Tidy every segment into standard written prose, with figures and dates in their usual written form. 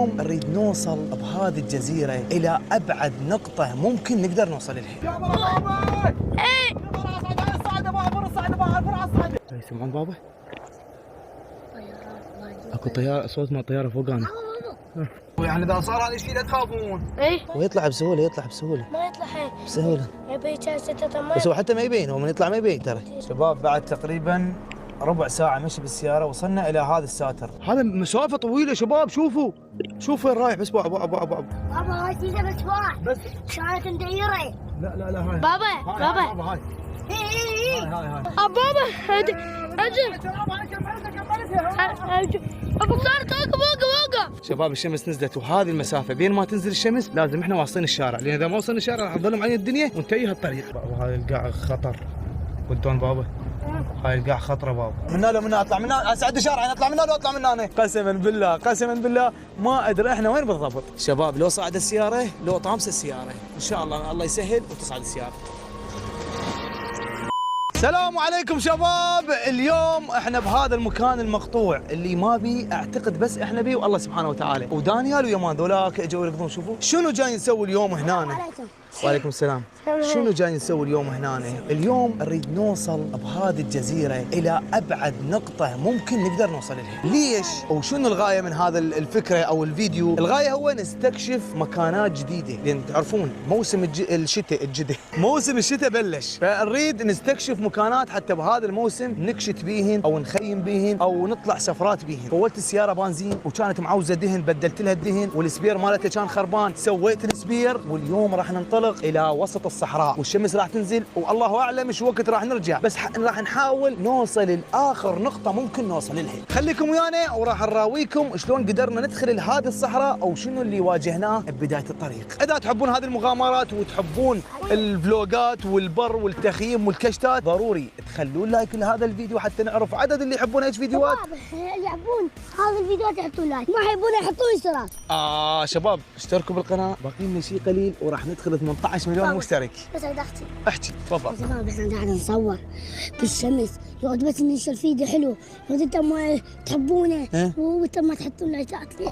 اليوم نريد نوصل بهذه الجزيرة إلى أبعد نقطة ممكن نقدر نوصل لها. يا بابا! ايه! يسمعون بابا؟ اكو طيارة، صوت ما طيارة فوقانا. يعني اذا صار هذا الشيء لا تخافون. ايه ويطلع بسهولة، يطلع بسهولة. ما يطلع هيك بسهولة. يبي شاشة ما بس هو حتى ما يبين، هو من يطلع ما يبين ترى. شباب بعد تقريبا ربع ساعة مشي بالسيارة وصلنا إلى هذا الساتر. هذا مسافة طويلة شباب، شوفوا شوفوا وين رايح. بس بابا بابا هاي سيدة بس واحد بس كانت مديرة. لا هاي بابا هاي ايه هاي بابا اجل ابو صار وقف. شباب الشمس نزلت، وهذه المسافة بين ما تنزل الشمس لازم احنا واصلين الشارع، لأن إذا ما وصلنا الشارع راح نظلم علينا الدنيا ونتيه الطريق. وهاي القاع خطر. ودون بابا هاي القاع خطره بابا. منا اطلع منا اسعد الشارع، اطلع منا لو اطلع منا انا. قسما بالله ما ادري احنا وين بالضبط. شباب لو صعد السياره لو طامس السياره، ان شاء الله يسهل وتصعد السياره. السلام عليكم شباب، اليوم احنا بهذا المكان المقطوع اللي ما بي اعتقد بس احنا بيه والله سبحانه وتعالى، ودانيال ويمان ذولاك اجوا يركضون. شوفوا شنو جاي نسوي اليوم هنا. وعليكم السلام. شنو جاي نسوي اليوم هنا؟ اليوم نريد نوصل بهذه الجزيرة إلى أبعد نقطة ممكن نقدر نوصل لها. ليش؟ وشنو الغاية من هذا الفكرة أو الفيديو؟ الغاية هو نستكشف مكانات جديدة، لأن تعرفون موسم موسم الشتاء بلش، فنريد نستكشف مكانات حتى بهذا الموسم نكشت بيهن أو نخيم بيهن أو نطلع سفرات بيهن. فولت السيارة بنزين وكانت معوزة دهن، بدلت لها الدهن، والسبير مالتها كان خربان، سويت السبير. واليوم راح ننطلق إلى وسط الصحراء والشمس راح تنزل والله اعلم ايش وقت راح نرجع، بس راح نحاول نوصل لاخر نقطه ممكن نوصل لها. خليكم ويانا وراح نراويكم شلون قدرنا ندخل لهذه الصحراء او شنو اللي واجهناه ببدايه الطريق. اذا تحبون هذه المغامرات وتحبون الفلوجات والبر والتخييم والكشتات ضروري تخلون لايك لهذا الفيديو حتى نعرف عدد اللي يحبون ايش فيديوهات. اللي يحبون هذا الفيديوهات يحطون لايك، ما يحبون يحطون اشتراك. شباب اشتركوا بالقناه، باقي لنا شيء قليل وراح ندخل 18 مليون مشترك. بس احكي تفضل. بس احنا قاعد نصور بالشمس، يقعد بس ننشر فيديو حلو، يقعد انت ما تحبونه وانت ما تحطون لايكات. ليش؟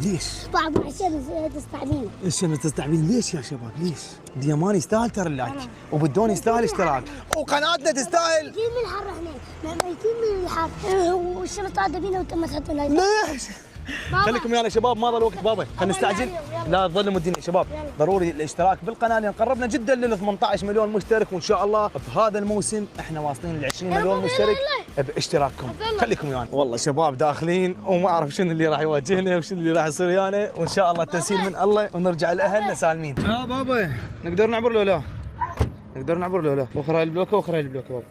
ليش؟ بعض الشمس تستعبين. الشمس تستعبين ليش يا شباب؟ ليش؟ ديمان يستاهل ترى اللايك، وبدون يستاهل اشتراك، وقناتنا تستاهل. ميتين من الحر احنا، ميتين من الحر، والشمس قاعده فينا وانت ما تحطون لايك. ليش؟ خليكم ويانا شباب، ما ضل وقت بابا، خلينا نستعجل. لا تظلموا الدنيا شباب، ضروري الاشتراك بالقناه لان قربنا جدا لل 18 مليون مشترك، وان شاء الله بهذا الموسم احنا واصلين ل 20 مليون مشترك باشتراككم. خليكم ويانا. والله شباب داخلين وما اعرف شنو اللي راح يواجهنا وشنو اللي راح يصير ويانا، وان شاء الله التسهيل من الله ونرجع لاهلنا سالمين. بابا نقدر نعبر لو لا؟ نقدر نعبر لو لا؟ وخر هاي البلوكه وخر هاي البلوكه بابا،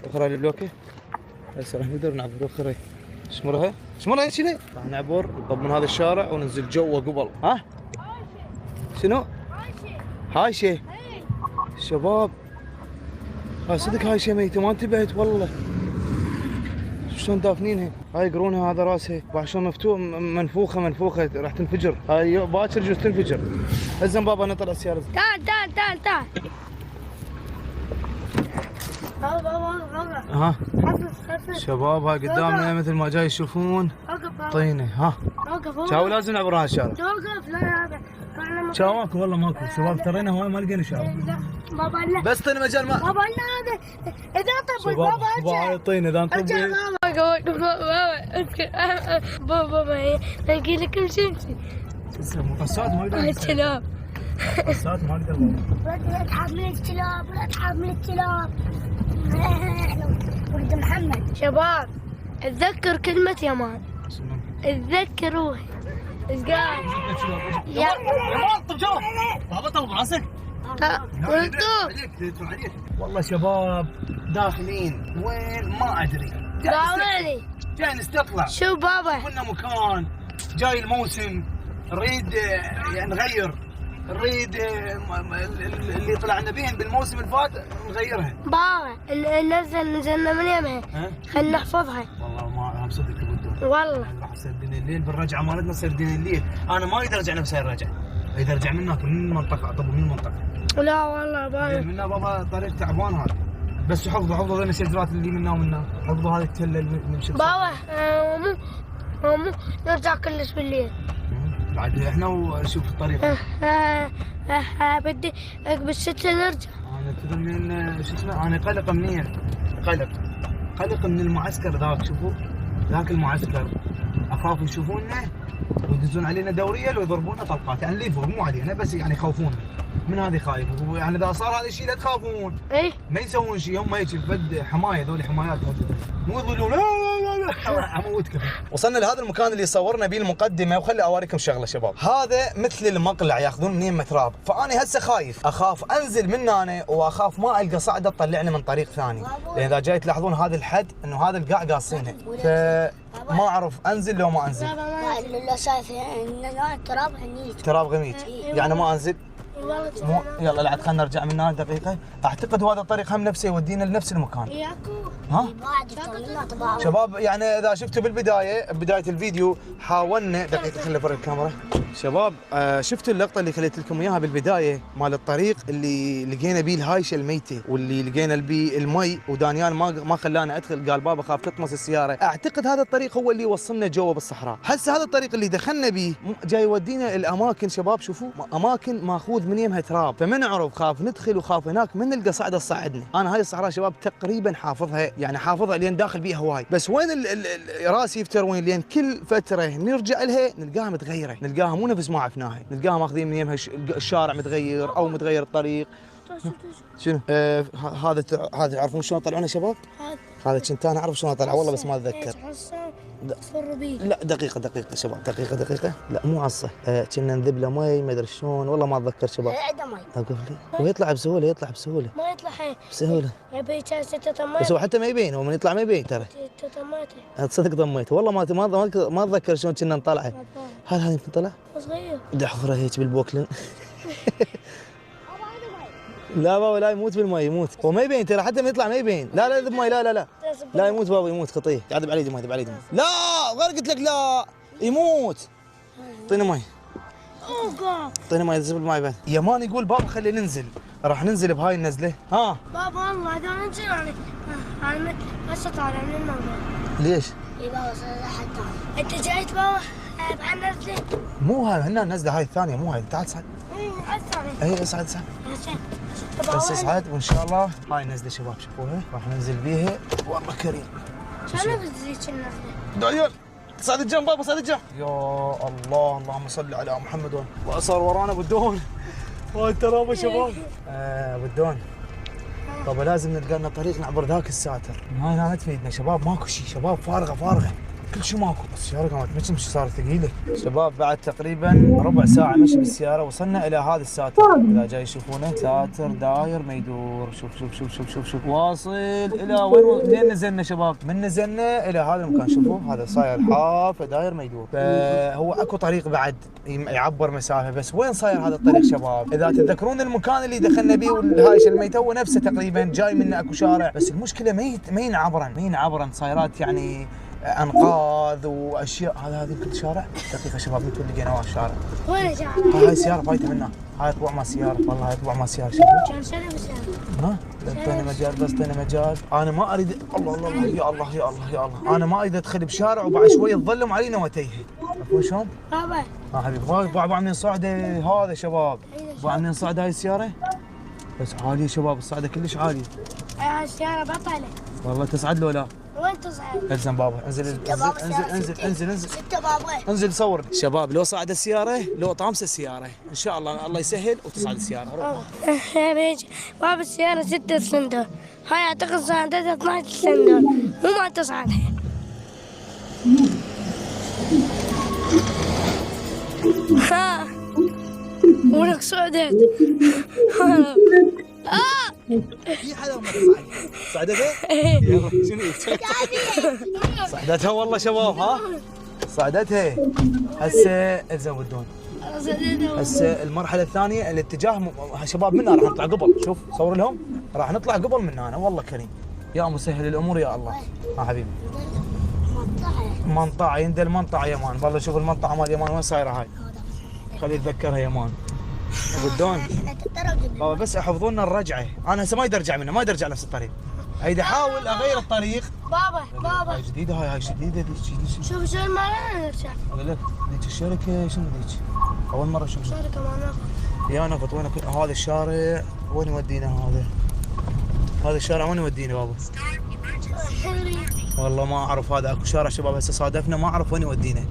وخر هاي البلوكه هسه راح نقدر نعبر. وخر هاي شمرها شنو؟ راح نعبر نطب من هذا الشارع وننزل جوه قبل. ها؟ شنو؟ هاي شيء شباب، هاي صدق هاي شيء ميته، ما انتبهت والله. شلون دافنينها؟ هاي يقرونها هذا راسها، بعد شلون منفوخه راح تنفجر، هاي باكر جوز تنفجر. هزم بابا نطلع السياره. تعال ها شباب هاي قدامنا مثل ما جاي تشوفون طينه. ها شاو لازم نعبر هذا الشارع. توقف. لا شاو ماكو والله ماكو شباب، ترينا هواي ما لقينا شاو. بابا لا بس طينه مجال ما بابا لا هذا اذا طبق بابا هاي الطينه اذا نطب بابا نلقي لك شمسي. مقصات ما يقدر. الكلاب مقصات ما اقدر بابا. لا تحب من الكلاب، لا تحب من الكلاب. ولد محمد شباب اتذكر كلمة يمان، اتذكروها. ايش قال؟ يا طب جوا بابا طب راسك. والله شباب داخلين وين ما ادري، جاي نستطلع. شو بابا؟ قلنا مكان جاي الموسم نريد يعني نغير، نريد اللي طلعنا بيهن بالموسم اللي فات نغيرها. بابا نزلنا من يمها، خلينا نحفظها. والله ما مصدق بدو والله راح يصير دين الليل بالرجعه مالتنا، يصير دين الليل. انا ما اقدر ارجع نفس هاي الرجعه، اذا ارجع من هناك من المنطقه اطب من المنطقه. لا والله بابا منا بابا طريق تعبان هذا، بس حفظوا ذول الشجرات اللي منا ومنا، حفظوا هذه التله اللي نمشي. بابا مو نرجع كلش بالليل. بعد احنا وشوف الطريق. بدي بالستة نرجع. انا تدري من شو اسمه، انا قلق منين؟ قلق من المعسكر ذاك، شوفوا ذاك المعسكر اخاف يشوفونا ويدزون علينا دوريه ويضربونا طلقات، يعني اللي يفوق مو علينا بس يعني يخوفونا. من هذه خايف، يعني اذا صار هذا الشيء لا تخافون. اي ما يسوون شيء، هم هيك بد حمايه، ذولي حمايات موجوده، مو يظلون لا لا لا اموتكم. وصلنا لهذا المكان اللي صورنا به المقدمه، وخلي اوريكم شغله شباب. هذا مثل المقلع ياخذون من يمه تراب، فانا هسه خايف اخاف انزل من هنا واخاف ما القى صعده تطلعني من طريق ثاني، لان اذا جاي تلاحظون هذا الحد انه هذا القاع قاصينه، فما اعرف انزل لو ما انزل. لا شايف ان التراب هنيك، تراب غميج يعني ما انزل. مو يلا لعد خلينا نرجع من هنا دقيقه. اعتقد هذا الطريق هم نفسه يودينا لنفس المكان. ها شباب، يعني اذا شفتوا بدايه الفيديو حاولنا دقيقه، خلي فرق الكاميرا شباب. شفتوا اللقطه اللي خليت لكم اياها بالبدايه مال الطريق اللي لقينا بيه الهايشه الميته، واللي لقينا بيه المي، ودانيال ما خلانا ادخل، قال بابا خاف تطمس السياره. اعتقد هذا الطريق هو اللي يوصلنا جوا بالصحراء. هسه هذا الطريق اللي دخلنا بيه جاي يودينا الاماكن شباب، شوفوا اماكن ماخوذ من يمها تراب، فما نعرف، خاف ندخل وخاف هناك من نلقى صعده تصعدنا. انا هاي الصحراء شباب تقريبا حافظها، يعني حافظها لين داخل بيها هواي، بس وين راسي يفتر وين، لين كل فتره نرجع لها نلقاها متغيره، نلقاها مو نفس ما عرفناها، نلقاها ماخذين من يمها الشارع متغير او متغير الطريق. شنو؟ هذا تعرفون شلون طلعونا شباب؟ هذا كنت انا اعرف شلون طلع والله بس ما اتذكر. لا دقيقة شباب، دقيقة لا مو عصا، كنا نذب له مي ما ادري شلون، والله ما اتذكر شباب. اقف لي ويطلع بسهولة، ما يطلع بسهولة. يبي بس هو حتى ما يبين، هو من يطلع ما يبين ترى. تصدق ضميته والله ما اتذكر شلون كنا نطلعه. هل هذا يمكن طلع؟ صغير. دحفره هيك بالبوكلن. لا بابا لا يموت بالمي، يموت هو ما يبين ترى، حتى ما يطلع ما يبين. لا ذب مي، لا يموت بابا، يموت خطيه. تعال دب علي مي، دب علي مي. لا غير قلت لك لا يموت. اعطيني مي، اعطيني مي زب المي بعد. يمان يقول بابا خلي ننزل، راح ننزل بهاي النزله. ها بابا والله اذا ننزل يعني انا هسه طالع من الموضوع. ليش؟ اي بابا صار انت جايت بابا بعد نزله؟ مو هاي هنا النزله، هاي الثانيه مو هاي. تعال صعد. اي اصعد بس اصعد، وان شاء الله هاي النزله شباب شوفوها راح ننزل بيها. والله كريم. شلون بتزيد النزله؟ دانيال صعد الجنب بابا، صعد الجنب. يا الله، اللهم صل على محمد. وصار ورانا بدون هاي الترابه شباب. بدون بابا لازم نلقى لنا طريق نعبر ذاك الساتر. هاي ما تفيدنا شباب، ماكو شيء شباب، فارغه كل شيء ماكو. السياره كانت مش صارت ثقيله شباب. بعد تقريبا ربع ساعه مشي بالسياره وصلنا الى هذا الساتر. اذا جاي يشوفونه ساتر داير ما يدور. شوف واصل الى وين؟ منين نزلنا شباب؟ من نزلنا الى هذا المكان، شوفوا هذا صاير حافه داير ما يدور. فهو اكو طريق بعد يعبر مسافه، بس وين صاير هذا الطريق شباب؟ اذا تتذكرون المكان اللي دخلنا به والهايش الميت هو نفسه تقريبا، جاي منه اكو شارع، بس المشكله ما ينعبرن صايرات يعني انقاذ واشياء. هذا يمكن شارع. دقيقه شباب انتم اللي لقيناه الشارع. وين الشارع؟ هاي سياره فايته منا، هاي طبع مال سياره، والله هاي طبع مال سياره. شوفوا كان سنه بالسياره. ها اعطيني مجال، بس اعطيني مجال. انا ما اريد. الله يا الله انا ما اريد ادخل بشارع وبعد شويه تظلم علينا وتيه. عرفون شلون؟ بابا حبيبي بابا منين صعده هذا شباب؟ بابا منين صعده هاي السياره؟ بس عاليه شباب، الصعده كلش عاليه. هاي السياره بطله والله تصعد له لا؟ وين تصعد؟ الزم بابا، انزل ستة بابا انزل صور شباب. لو صعد السياره، لو طامسه السياره ان شاء الله يسهل وتصعد السياره. بابا السياره 6 سلندر، هاي اعتقد صعدتها 12 سلندر، مو ما تصعدها. ها ولك صعدت. في حدا ما صعدتها؟ يلا شنو صعدتها والله شباب. ها صعدتها. هسه الزم ودون. هسه المرحله الثانيه الاتجاه شباب منا راح نطلع قبل. شوف صور لهم راح نطلع قبل من هنا. والله كريم يا مسهل الامور يا الله. ها حبيبي منطقه يندل منطقه يمان. والله شوف المنطقه مال يمان وين صايره هاي، خلي يتذكرها يمان. ودون بابا بس احفظوا لنا الرجعه. انا هسه ما اقدر ارجع منها، ما اقدر ارجع نفس الطريق. هيدا احاول اغير الطريق. بابا هاي جديده، هاي جديده. شوف شلون ما نرجع. اقول لك ذيك الشركه شنو ذيك؟ اول مره اشوف شركة ما ناخذ. يا نفط وين هذا الشارع وين يودينا هذا الشارع وين يودينا بابا؟ والله ما اعرف هذا اكو شارع شباب هسه صادفنا ما اعرف وين يودينا.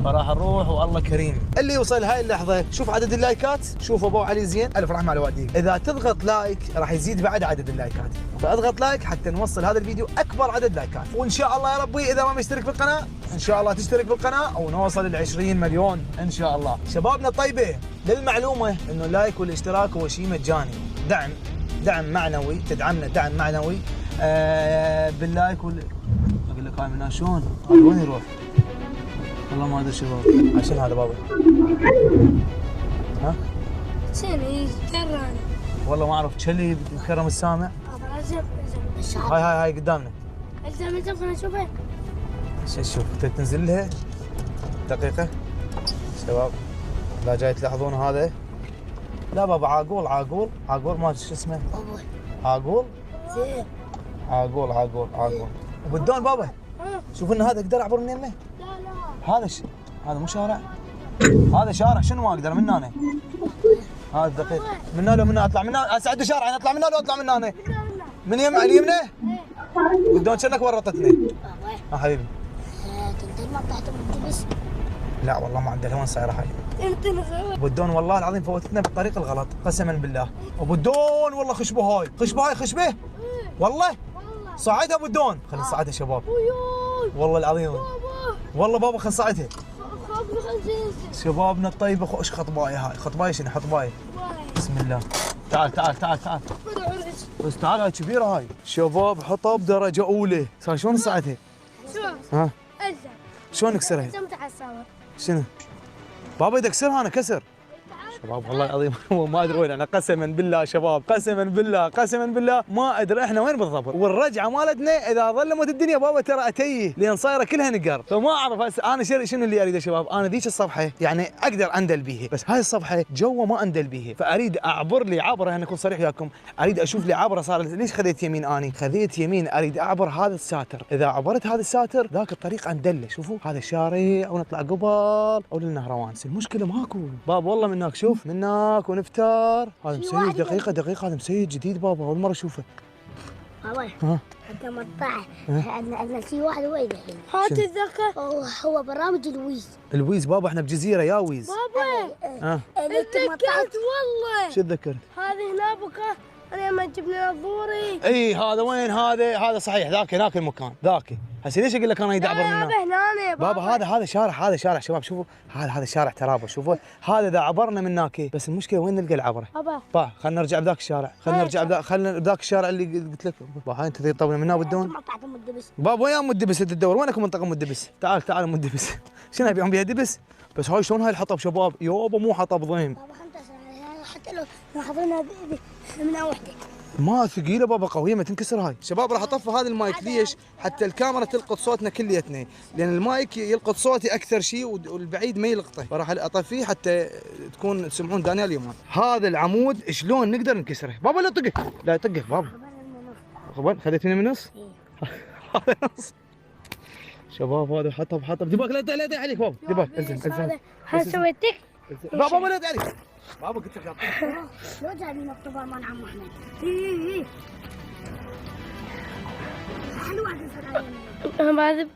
فراح نروح والله كريم. اللي يوصل هاي اللحظه شوف عدد اللايكات، شوف ابو علي زين الف رحمه على والديك. اذا تضغط لايك راح يزيد بعد عدد اللايكات، فاضغط لايك حتى نوصل هذا الفيديو اكبر عدد لايكات، وان شاء الله يا ربي اذا ما مشترك بالقناه ان شاء الله تشترك بالقناه ونوصل ل 20 مليون ان شاء الله. شبابنا الطيبه للمعلومه انه اللايك والاشتراك هو شيء مجاني، دعم معنوي، تدعمنا دعم معنوي باللايك اقول لك هاي من شلون؟ وين يروح؟ والله ما ادري شباب. عشان هذا بابا ها؟ شنو يتكرر؟ والله ما اعرف شلي بكرم السامع. هاي قدامنا. الزم خلينا نشوفها. شوف تنزل لها دقيقة شباب. لا جاي تلاحظون هذا؟ لا بابا عاقول ما شو اسمه؟ عاقول؟ زين. عاقول وبالدون بابا شوف ان هذا اقدر اعبر من يمه؟ لا هذا مو شارع، هذا شارع شنو ما اقدر من هنا؟ هذا دقيقة من هنا لو اطلع من هنا اسعد شارع اطلع من هنا لو اطلع من هنا من اليمنى بالدون كأنك ورطتني. حبيبي تنتظر ما طلعت بالدبس. لا والله ما عندها وين صايره هاي. بالدون والله العظيم فوتتنا بالطريق الغلط قسما بالله. وبالدون والله خشبه هاي خشبه والله صعدها بالدون. خلينا نصعدها شباب والله العظيم والله بابا خلينا نصعدها شبابنا الطيبه. ايش خطبايه هاي؟ خطبايه شنو حطبايه؟ بسم الله. تعال بس تعال هاي كبيره هاي شباب. حطب درجه اولى. شلون نصعدها؟ ها شلون نكسرها؟ شنو؟ بابا اذا اكسرها انا كسر شباب والله العظيم ما ادري وين انا قسما بالله شباب قسما بالله ما ادري احنا وين بالضبط. والرجعه مالتنا اذا ظلمت الدنيا بابا ترى اتيه لان صايره كلها نقر. فما اعرف انا شنو اللي اريده شباب. انا ذيك الصفحه يعني اقدر اندل بيها بس هاي الصفحه جوا ما اندل بيها. فاريد اعبر لي عبره. انا اكون صريح وياكم اريد اشوف لي عبره صار. ليش خذيت يمين؟ اني خذيت يمين اريد اعبر هذا الساتر. اذا عبرت هذا الساتر ذاك الطريق اندله. شوفوا هذا الشارع ونطلع قبل او للنهروان. المشكله ماكو باب والله من هناك شوف من هناك ونفتر. هذا مسيج دقيقة هذا مسيج جديد بابا أول مرة أشوفه. بابا حتى ما طلع عندنا شيء واحد وين الحين؟ هات الذكر. هو برامج الويز بابا احنا بجزيرة يا ويز. بابا تذكرت والله. شو تذكرت؟ هذه هنا بكره انا لما جبنا نظوري. اي هذا وين هذا صحيح ذاك المكان ذاك. هسه ليش اقول لك انا يدعبر من هنا؟ هنا بابا هذا شارع شباب شوفوا هذا شارع ترابه. شوفوا هذا اذا عبرنا من هناك بس المشكله وين نلقى العبره؟ بابا خلينا نرجع بذاك الشارع. خلينا بذاك الشارع اللي قلت لك. بابا هاي انت تطول من هنا بالدون. بابا وين ام الدبس تدور؟ وينكم منطقه ام الدبس؟ تعال ام الدبس. شنو ابيهم بيها دبس؟ بس هاي شلون هاي الحطب شباب؟ يابا مو حطب ضيم. بابا حتى لو حضرنا من وحده ما ثقيله بابا قويه ما تنكسر هاي. شباب راح اطفي هذا المايك ليش؟ حتى الكاميرا تلقط صوتنا كليتنا لان المايك يلقط صوتي اكثر شيء والبعيد ما يلقطه. فراح اطفيه حتى تكون تسمعون دانيال يومان. هذا العمود شلون نقدر نكسره؟ بابا لا طقه بابا. خذيت من النص؟ هذا نص شباب. هذا حطب دباك لا يطيح عليك بابا. دباك انزل هل سويتك؟ بابا لا يطيح عليك بابا. قلت لك لو جايبين الطبع مال عمو احمد. حلوه هذه ما ذب.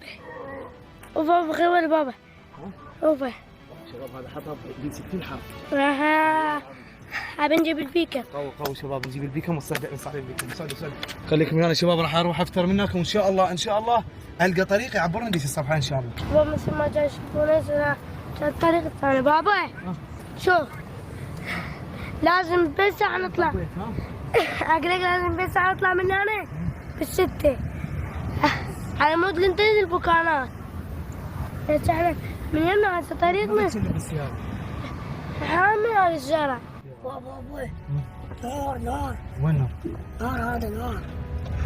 وبابا غير بابا. بابا شباب هذا حطب ب 60 حرف. ابي نجيب البيكا. قوي شباب نجيب البيكا ونصعد البيكا. صعدوا خليكم ويانا شباب. راح اروح افطر منكم وان شاء الله القى طريق يعبرنا ديش الصفحه ان شاء الله. بابا مثل ما جاي يشوفون الطريق الثاني. بابا شوف لازم بساعة نطلع. اقول لك لازم بساعة نطلع من هنا بالستة على مود ننتهي البكانات. بس احنا من يمنا هسه طريقنا حامل هذا الشارع. بابا نار وين نار هذا نار.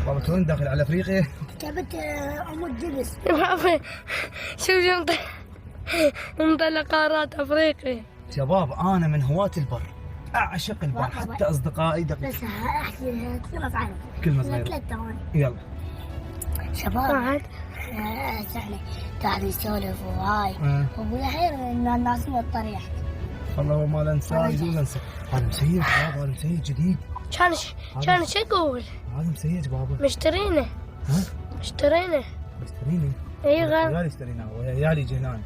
بابا تو داخل على افريقيا. كتبت ام الدبس. بابا شوف مطلع قارات افريقيا. شباب انا من هواة البر اعشق البر حتى اصدقائي بس احكي كلمه صغيره. كلمه صغيره 3 ثواني. يلا شباب احنا قاعد نسولف وهاي وابوي حير ان الناس من الطريق. والله ما ننساه يقول ننسى. هذا مسيج بابا، هذا مسيج جديد. كان شو اقول؟ هذا مسيج بابا. مشترينه. ها؟ مشترينه. مشتريني؟ اي غير. عيالي اشتريناه وعيالي جنان.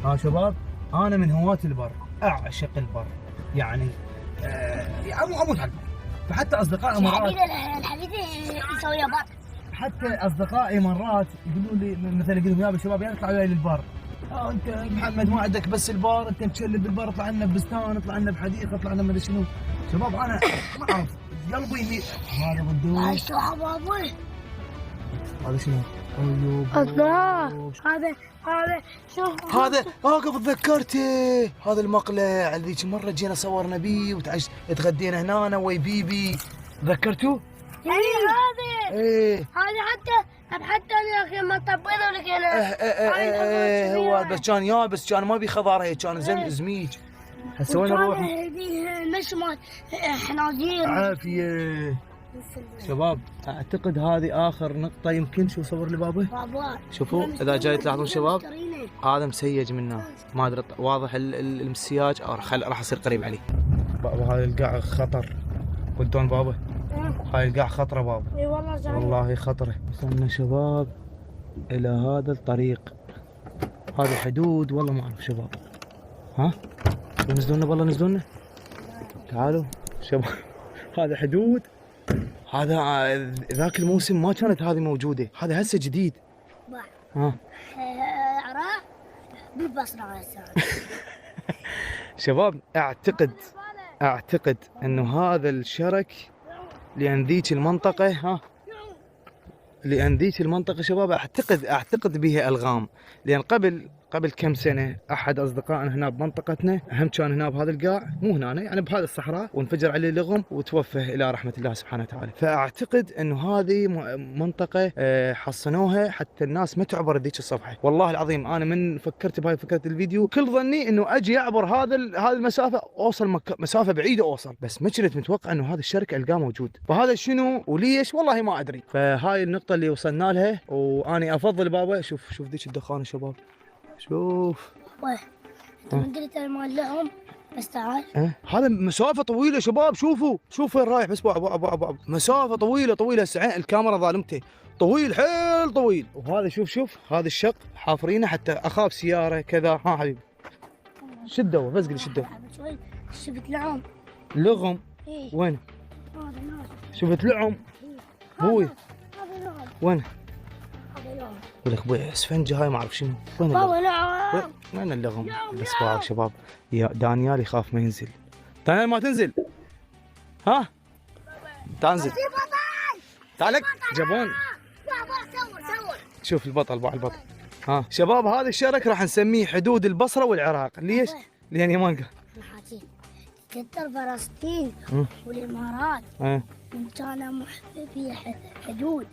ها شباب، انا من هواة البر، اعشق البر. يعني اموت على البر. فحتى اصدقائي مرات الحديد يسوي بط. حتى اصدقائي مرات يقولوا لي مثلا يقولوا يا شباب يا نطلع وياي للبر. انت محمد ما عندك بس البار، انت متشلب بالبر، اطلع لنا ببستان، اطلع لنا بحديقه، اطلع لنا ما ادري شنو. شباب انا ما اعرف قلبي يميل. هذا بدوش. شو ابوي؟ هذا شنو؟ الله هذا شوف هذا قبل تذكرته، هذا المقلع اللي ذيك مره جينا صورنا بيه وتغدينا هنا انا ويا بيبي، تذكرتوا؟ اي هذا ايه هذا حتى انا يا اخي ما طبينا لك انا. هو بس كان يابس، كان ما بي خضار هيك، كان زميج. هسه وين نروح؟ مشمات حناجير عافيه. شباب اعتقد هذه اخر نقطه يمكن. شو صور لي بابا؟ شوفوا اذا جاي تلاحظون شباب، هذا مسيج منه، ما ادري واضح المسياج او راح اصير قريب عليه. بابا هذا القاع خطر، قلتون بابا؟ هاي القاع خطره بابا. اي والله زين. والله خطره. وصلنا شباب الى هذا الطريق، هذا حدود والله ما اعرف شباب. ها نزلونا والله نزلونا. تعالوا شباب هذا حدود. هذا ذاك الموسم ما كانت هذه موجوده، هذا هسه جديد. ها عراق بالبصره هسه. شباب اعتقد انه هذا الشرك لان ذيك المنطقه شباب اعتقد بها الغام، لان قبل كم سنه احد اصدقائنا هنا بمنطقتنا هم كان هنا بهذا القاع، مو هنا يعني بهذا الصحراء، وانفجر عليه لغم وتوفى الى رحمه الله سبحانه وتعالى. فاعتقد انه هذه منطقه حصنوها حتى الناس ما تعبر ذيك الصفحه. والله العظيم انا من فكرت بهاي فكره الفيديو كل ظني انه اجي اعبر هذه المسافه، اوصل مسافه بعيده اوصل، بس ما كنت متوقع انه هذا الشرك القاه موجود. فهذا شنو وليش والله ما ادري. فهاي النقطه اللي وصلنا لها، واني افضل بابا شوف ذيك الدخانه شباب، شوف. انت من قلت مال لهم بس تعال. هذا مسافه طويله شباب، شوفوا وين رايح. بس ابو مسافه طويله هسه الكاميرا ظالمته، طويل حيل طويل. وهذا شوف هذا الشق حافرينه حتى اخاف سياره كذا. ها حبيبي شدوا بس قل شدوا. شفت لهم لغم؟ وين؟ شفت لهم؟ بوي وين؟ يقول لك ابوي اسفنجه هاي ما اعرف شنو. وين اللغم؟ وين اللغم؟ بس بابا شباب يا دانيال يخاف ما ينزل. دانيال ما تنزل. ها؟ تنزل. تعال جبون. صور. شوف البطل. ها شباب هذا الشرك راح نسميه حدود البصره والعراق. ليش؟ لان يمان كتر فلسطين والامارات كانوا في حدود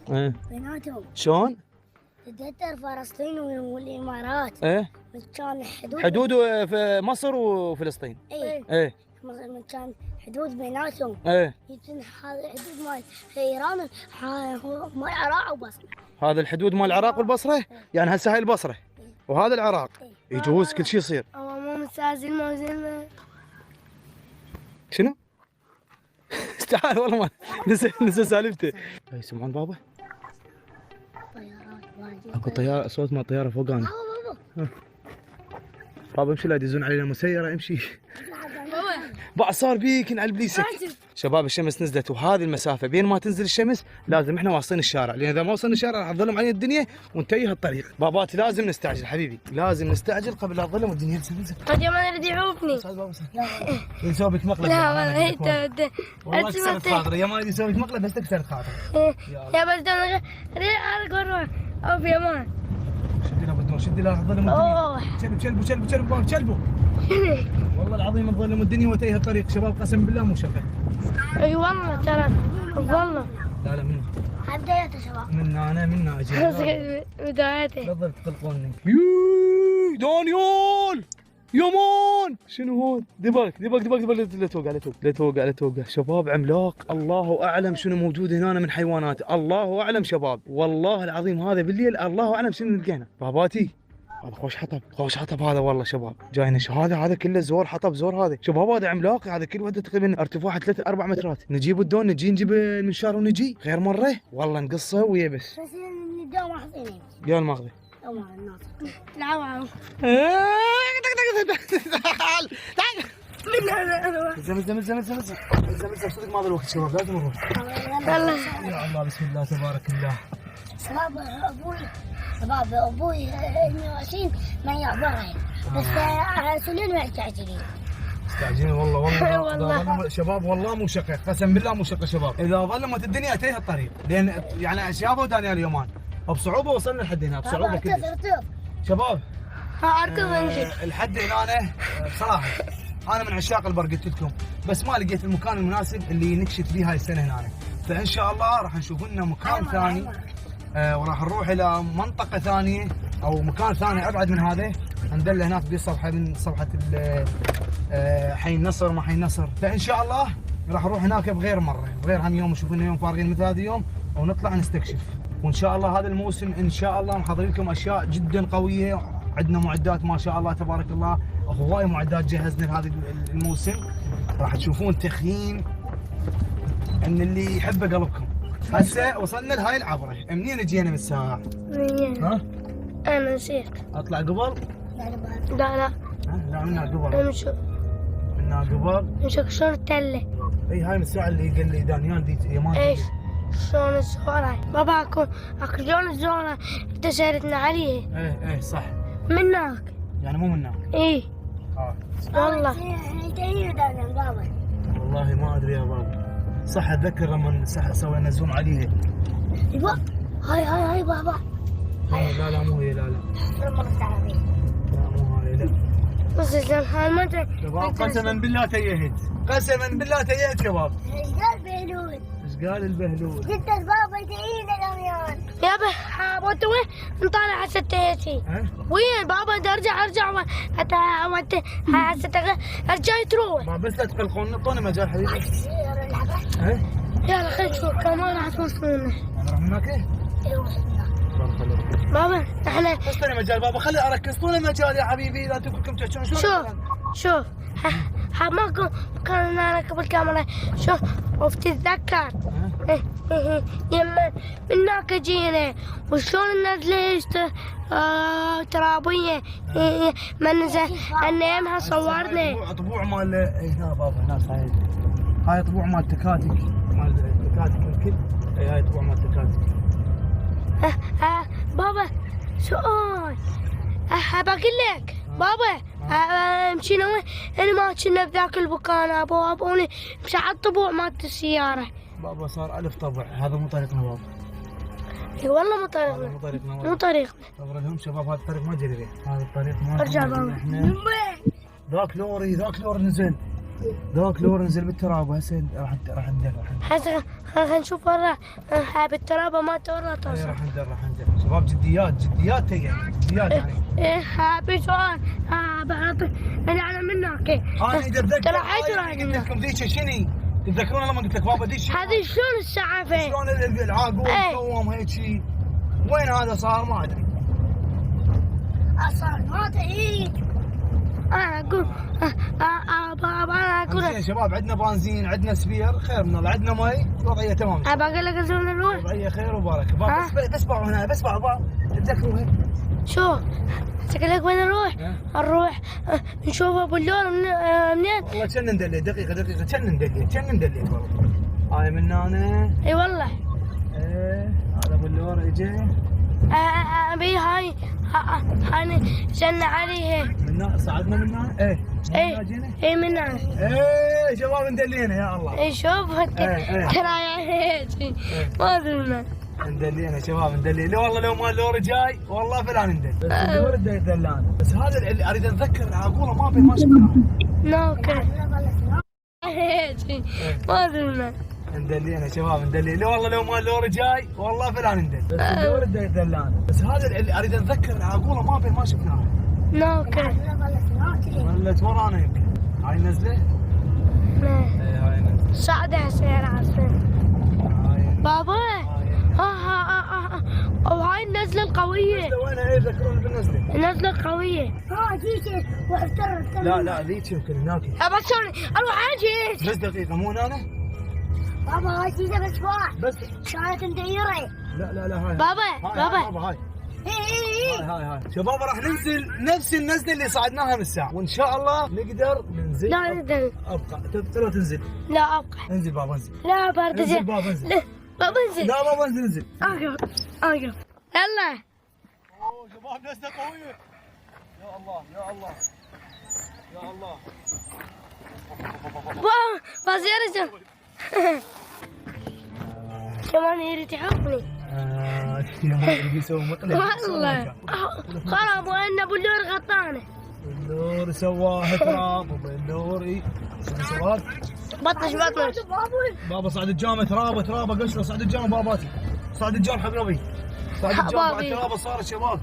بيناتهم. شلون؟ كتر فلسطين والامارات كان حدود في مصر وفلسطين. ايه كان حدود بيناتهم. يمكن هذا الحدود مال ايران مال العراق وبصره. هذا الحدود مال العراق والبصره؟ يعني هسه هاي البصره وهذا العراق. يجوز كل شيء يصير. مو مستعجل ما زين. شنو؟ تعال والله ما نسى سالفته. يسمعون بابا؟ اكو طياره، صوت مال طياره فوقانا. بابا امشي لا يدزون علينا مسيره، امشي. بعد صار بيك على البليسك. شباب الشمس نزلت، وهذه المسافه بين ما تنزل الشمس لازم احنا واصلين الشارع، لان اذا ما وصلنا الشارع راح تظلم علينا الدنيا ونتيه الطريق. باباتي لازم نستعجل حبيبي، لازم نستعجل قبل لا تظلم والدنيا تنزل. قد يوم انا بدي يعوفني. يسوي لك مقلب. لا والله انت والله كسرت خاطري يا مالي يسوي لك مقلب بس تكسر خاطري. يا بس انا اروح او في امان. شدي له بدون شدي له تظلم الدنيا. كلبه والله العظيم تظلم الدنيا وتيه الطريق شباب، قسم بالله مو شغل. اي والله ترى والله. لا منه. بدايته شباب. منا اجي. بدايته. لا تظل تقلقوني. دانيال يومون شنو هون؟ دبك لا توقع شباب، عملاق الله اعلم شنو موجود هنا من حيوانات، الله اعلم شباب، والله العظيم هذا بالليل الله اعلم شنو نلقينا. باباتي هذا خوش حطب هذا والله شباب، جاينا هذا كله زور حطب زور هذا شباب، هذا عملاق، هذا كل وحده تقريبا ارتفاعها 3-4 مترات. نجيب الدون نجيب المنشار ونجي غير مره والله نقصه ويبس. بس الدوام حاطينه قال ماخذه العوام زمزم صدق ما بالوقت شباب، لازم نروح. يا الله بسم الله تبارك الله. شباب ابوي 120 ما يعبرها، بس سنين ما مستعجلين والله شباب، والله مو شقه، قسم بالله مو شقه شباب. اذا ظلمت الدنيا تيه الطريق، لان يعني شافوا دانيال اليومان بصعوبه وصلنا لحد هنا بصعوبه كلش شباب. الحد هنا بصراحه انا من عشاق البر قلت لكم، بس ما لقيت المكان المناسب اللي نكشت فيه هاي السنه هنا، فان شاء الله راح نشوف لنا مكان ثاني، وراح نروح الى منطقه ثانيه او مكان ثاني ابعد من هذا، ندله هناك بصفحه من صفحه حي النصر ما حي النصر، فان شاء الله راح نروح هناك بغير مره، بغير هم يوم نشوف لنا يوم فارغين مثل هذا اليوم ونطلع نستكشف. وان شاء الله هذا الموسم ان شاء الله محضرين لكم اشياء جدا قويه، عندنا معدات ما شاء الله تبارك الله، هواي معدات جهزنا لهذا الموسم، راح تشوفون تخييم ان اللي يحبه قلبكم. هسه وصلنا لهاي العبره، منين جينا من الساعه؟ ها؟ انا نسيت. اطلع قبل؟ لا لا منا قبل. منا قبل؟ نمشي شلون التله. اي هاي من الساعه اللي قال لي دانيال دي يمان. ايش؟ شلون الزهره؟ بابا اكو شلون الزهره انت سيرتنا عليه. ايه صح. منك. يعني مو منك؟ ايه. والله. والله ما ادري يا بابا. صح اتذكر لما سوينا زوم عليه. ايوه هاي بابا. لا مو هي، لا مو هاي لا. بس هاي ما ادري. قسما بالله تيهت، قسما بالله تيهت شباب. ايش قال بهلول؟ ايش قال البهلول؟ قلت بابا تيهنا العميان. يابا انت وين نطالع هسه تيتي؟ وين بابا ارجع هسه ارجع تروح. ما بس لا تقلقون، نعطونا مجال حبيبي. يلا خلينا نشوف كمان راح توصلونا. نروح هناك؟ ايوه بابا احنا بس لنا مجال بابا، خلي اركز، طول مجال يا حبيبي، لا تقولكم تحشون. شوف ماكو كان انا قبل الكاميرا، شوف وبتتذكر يما من هناك جينا وشلون الناس ترابيه ما نزل انا يمها صورنا طبوع مال هنا بابا، هنا صحيح هاي طبوع مال تكاتك، مال تكاتك الكل، هاي طبوع مال تكاتك. بابا سؤال بقول لك بابا، مشينا وين؟ انا ما كنا بذاك المكان ابوني مشى على الطبوع مالت السياره. بابا صار 1000 طبع، هذا مو طريقنا بابا. اي والله مو طريقنا. صبر لهم شباب، هذا الطريق ما جري، هذا الطريق ما ارجع بابا. ذاك لوري نزل بالتراب، هسه راح ندر. هسه خلينا نشوف برا بالترابه ما تورا توصل. راح ندر شباب، جديات يعني. هابي سؤال بعطي انا منك. انا اذا اتذكر ترى حيدر قلت لكم ذيك شنو؟ تتذكرون لما قلت لك بابا ذيك هذه شلون السعافه؟ شلون العاقول قوم هيك شيء؟ وين هذا صار ما ادري. صار ما تعيد. انا اقول يا شباب عندنا بنزين، عندنا سبير، خير من الله، عندنا مي، الوضعيه تمام. ابى اقول لك شلون نروح؟ الوضعيه خير وبركه بابا. بس باعوا هنا، بس باعوا تتذكروا هيك. شو اقول لك وين نروح؟ نروح نشوف ابو اللور منين؟ والله كنا ندلي دقيقه كنا ندلي والله. هاي من هنا. اي والله. هذا ابو اللور اجى. ابي هاي جنة عليه. من صعدنا من هنا؟ ايه من هنا. شباب ندلينا يا الله. اي شوف ترى يعني ما ادري ندلينا شباب ندلينا، والله لو ما اللور جاي والله فلان ندل، بس اللور دلان، بس هذا اللي اريد اتذكر العقوله ما شفناها. نوكل ما ادري ندلينا شباب ندلينا، والله لو ما اللور جاي والله فلان ندل، بس اللور دلان، بس هذا اللي اريد اتذكر العقوله ما شفناها. نوكل ولت ورانا يمكن. هاي النزله؟ ايه هاي النزله. صعدة سيارة عاصفة. بابا وهاي النزلة القوية. وينها؟ ايه ذكروني بالنزله. النزلة القوية. جيت واحترت. لا ذيك يمكن هناك. بس اروح اجي. بس دقيقه مو هنا. بابا هاي جيت بس واحد. بس كانت مديرة. لا هاي. بابا هاي. ايه هاي شباب راح ننزل نفس النزله اللي صعدناها من الساعه، وان شاء الله نقدر ننزل. لا ننزل. ابقى ترى تنزل. لا ابقى. انزل بابا انزل. لا برد. انزل بابا انزل. بابا انزل. لا بابا انزل. اقف يلا. اوه شباب نزله قويه. يا الله يا الله يا الله. وزيارة كمان يريد يحطني. يريد يسوي مقلب. والله خرب وين ابو اللور غطانه. النور سواها تراب وبالنور شباب. بطش بابا صعد الجامع ترابه قشره. صعد الجامع باباتي. صعد الجامع حبيبي. صعد الجامع ترابه صارت شباب.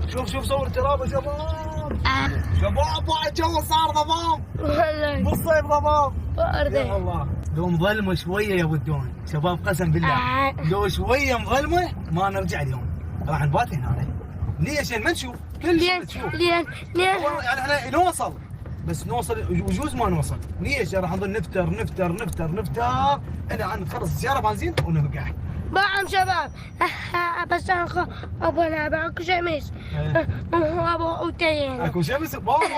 شوف صور ترابه شباب. شباب الجو صار ضباب. والله بالصيف ضباب. يا وردة. الله لو مظلمه شويه يا ودون شباب قسم بالله لو شويه مظلمه ما نرجع اليوم راح نبات هنا. ليش؟ ما نشوف كل شيء تشوف. لين يعني احنا نوصل بس نوصل وجوز ما نوصل. ليش؟ راح نظل نفتر انا عن نخلص السياره بنزين ونرجع. بعم شباب بس ابونا باكو شمس ابو اوتين اكو شمس بابا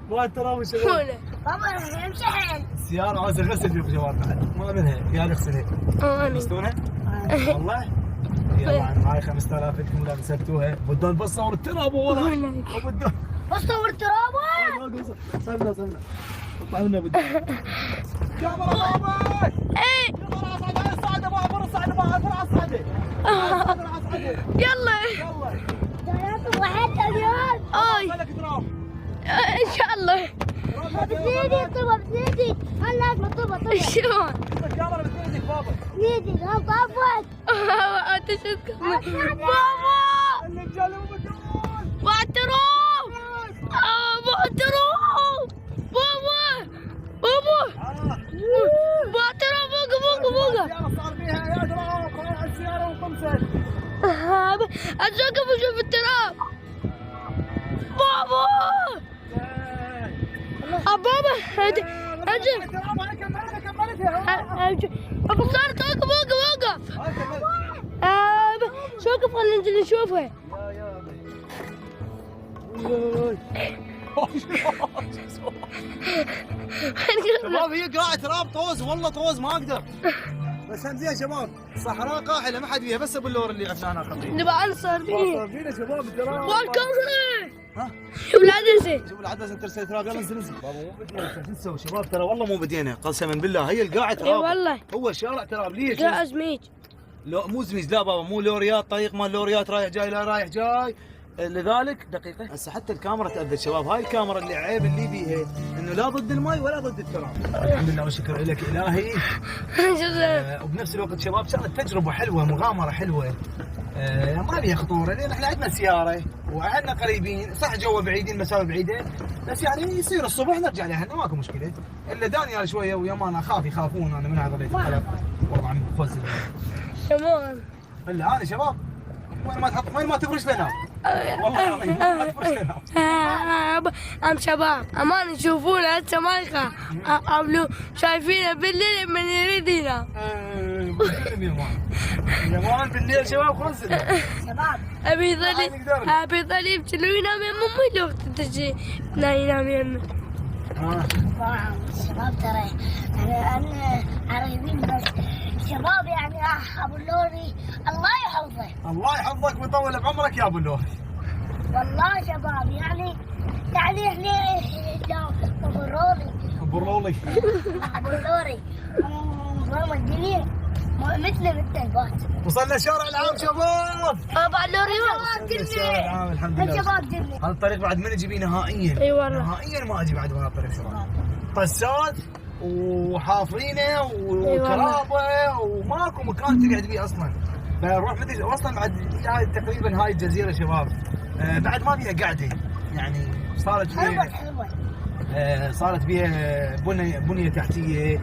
ما ترى شباب. بابا امشي. السياره عايزه غسل في جوار بعد ما منها يا نغسلها. غسلتونها؟ والله يلا معي 5000 انتم لا غسلتوها. بدون بس صور التراب والله. بدون بس صور ترابه. صرنا طلع لنا بدون. كاميرا بابا. ايه الصعده بابا الصعده. يلا ثلاثة واحد اليوم. اي ان شاء الله. بتزيدي طبعا بتزيدي. هلا طبعا. شلون؟ الكاميرا بتنزل بابا. بتزيدي ها بابا. انت شو بابا الرجال مو بدون. بعتروف بعتروف بابا بعتروف فوق السياره صار فيها يا تراب. خلاص السياره وطمست. اتوقف وشوف التراب. بابا بابا اجي ابو صارت وقف شو وقف خلينا ننزل نشوفها. شباب هي قاعة تراب طوز والله طوز ما اقدر. بس هم زين شباب صحراء قاحله ما حد فيها بس ابو اللور اللي عفنانا خطير. نبغى نصور فيه. صار فينا شباب التراب. والكاميرا ها شوف العدسه. شوف العدسه ترسل تراب. يلا انزل بابا مو بدينا. شو نسوي شباب؟ ترى والله مو بدينا قسما بالله. هي القاعة تراب. اي والله هو شارع تراب. ليش؟ لا ازميج. لا مو زميز. لا بابا مو لوريات. طريق مال لوريات رايح جاي. لا رايح جاي. لذلك دقيقة هسه حتى الكاميرا تأذت شباب. هاي الكاميرا اللي عيب اللي بيها انه لا ضد المي ولا ضد التراب. الحمد لله والشكر لك الهي. وبنفس الوقت شباب كانت تجربة حلوة مغامرة حلوة. ما بيها خطورة لان احنا عندنا سيارة وعندنا قريبين. صح جوا بعيدين مسافة بعيدة بس يعني يصير الصبح نرجع لها ماكو مشكلة. الا دانيال شوية ويامان اخاف يخافون. انا من هذا ضليت القلق والله عم بفزل. تمام. الا انا شباب وين ما تفرش لنا والله العظيم ما تفرش لنا. ام شباب امان يشوفونا هسه ما يخاف. قبلوا شايفينه بالليل من يريد ينام. يا مان بالليل شباب خلص شباب ابي ظل يبكي لو ينام يم امي لو تجي لا ينام يمه. شباب ترى يعني قريبين بس شباب يعني ابو اللوري الله يحفظه. الله يحفظك ويطول بعمرك يا ابو اللوري. والله شباب يعني احنا ابو اللوري ماما الدنيا مثل البات. وصلنا شارع العام شباب. ابو اللوري الشارع العام الحمد لله. شباب دنيا هذا الطريق بعد ما نجي بيه نهائيا. اي والله نهائيا ما اجي بعد هذا الطريق شباب. طسات وحافرينه وترابه وماكو مكان تقعد فيه اصلا. بنروح اصلا بعد هاي تقريبا هاي الجزيره شباب بعد ما فيها قعده يعني صارت بيها صارت بيها بنيه تحتيه،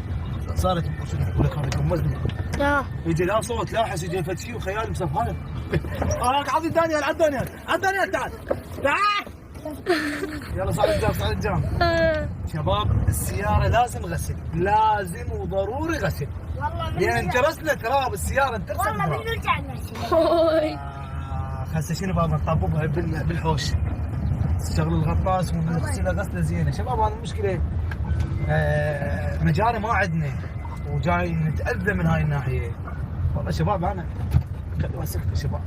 صارت شو اقول لك هذا يجي لا صوت لا احس يجي فد شيء وخيال مسفهان. عطي دانيال عطي دانيال تعال يلا صعد الجام. شباب السيارة لازم غسل، لازم وضروري غسل. والله لأن ترسنا تراب السيارة انترست والله بنرجع نغسل. هسه شنو بابا نطببها بالحوش. شغل الغطاس ونغسلها غسلة زينة. شباب هذه المشكلة مجاري ما عندنا وجاي نتأذى من هاي الناحية. والله شباب أنا خلوها سكتة شباب،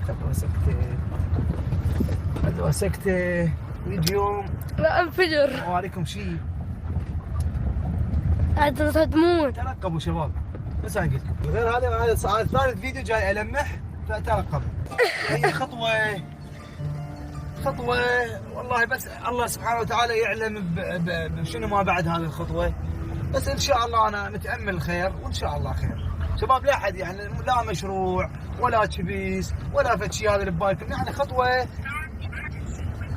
خلوها سكتة يجي يوم لا انفجر وعليكم شيء تموت. ترقبوا شباب بس انا قلت لكم غير هذا ثالث فيديو جاي المح فترقبوا. هي خطوه والله بس الله سبحانه وتعالى يعلم بشنو ما بعد هذه الخطوه، بس ان شاء الله انا متامل خير وان شاء الله خير. شباب لا احد يعني لا مشروع ولا كبيس ولا فد شيء هذا اللي ببالكم، يعني خطوه.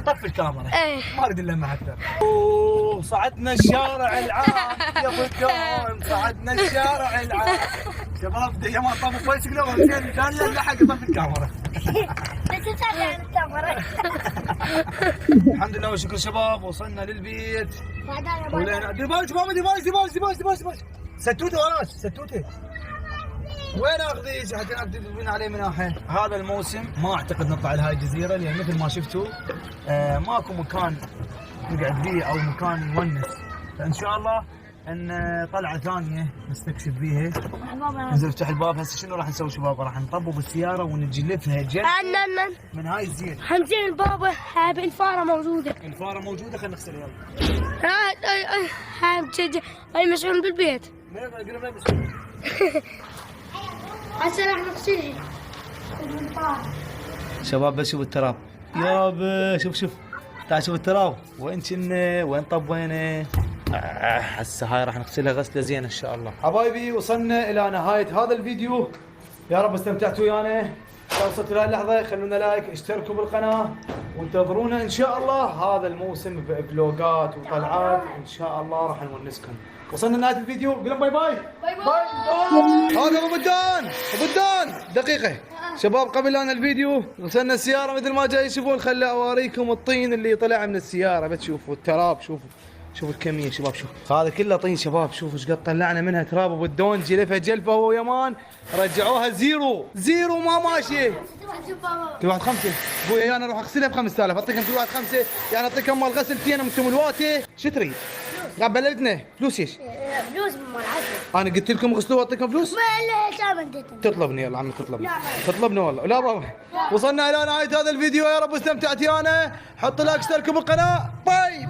طفي الكاميرا ما اريد الا اكثر. اوه صعدنا الشارع العام يا بدون، صعدنا الشارع العام. شباب يا ما طفوا كويس كذا زين دانيال لحق طفي الكاميرا. بس تطلع الكاميرا. الحمد لله وشكر شباب وصلنا للبيت. ولين ديباج بابا ديباج ستوته وراش ستوته. وين اخذيك حتى تدبين عليه مناحه؟ هذا الموسم ما اعتقد نطلع لهاي الجزيره لان مثل ما شفتوا ماكو مكان نقعد فيه او مكان نونس، فان شاء الله ان طلعه ثانيه نستكشف فيها. ننزل نفتح الباب. هسه شنو راح نسوي شباب؟ راح نطبب السياره ونجلفها جلفه من هاي الزين. حنزين البابا الفاره موجوده. الفاره موجوده خلينا نغسلها يلا. هاي مشغول بالبيت. قرب هسه راح نغسلها. شباب بس شوف التراب يابا، شوف تعال شوف التراب وين كنا وين طبينا. هسه هاي راح نغسلها غسله زينه ان شاء الله. حبايبي وصلنا الى نهايه هذا الفيديو، يا رب استمتعتوا ويانا. اذا وصلتوا لهي اللحظه خلونا لايك، اشتركوا بالقناه وانتظرونا ان شاء الله هذا الموسم بفلوقات وطلعات ان شاء الله راح نونسكم. وصلنا لنهايه الفيديو، قول لهم باي باي. هذا ابو بدان دقيقه شباب قبل انا الفيديو وصلنا السياره مثل ما جاي تشوفون. خلي اوريكم الطين اللي طلع من السياره بتشوفوا التراب. شوفوا الكميه شباب، شوف هذا كله طين شباب. شوفوا ايش قد طلعنا منها تراب. ابو الدون جلفه هو يمان رجعوها زيرو ما ماشيه. كل واحد 5 ابوي انا اروح اغسلها ب 5000 اعطيكم كل واحد 5 يعني اعطيكم مال غسل تين انتم الواته. شو تريد؟ قاعد بلدنا فلوس ايش؟ فلوس مال عسل. انا قلت لكم اغسلوها اعطيكم فلوس؟ ما تطلبني يلا عمي تطلبني والله. لا بابا وصلنا الى نهايه هذا الفيديو، يا رب استمتعت ويانا. حط لايك اشتركوا بالقناه. باي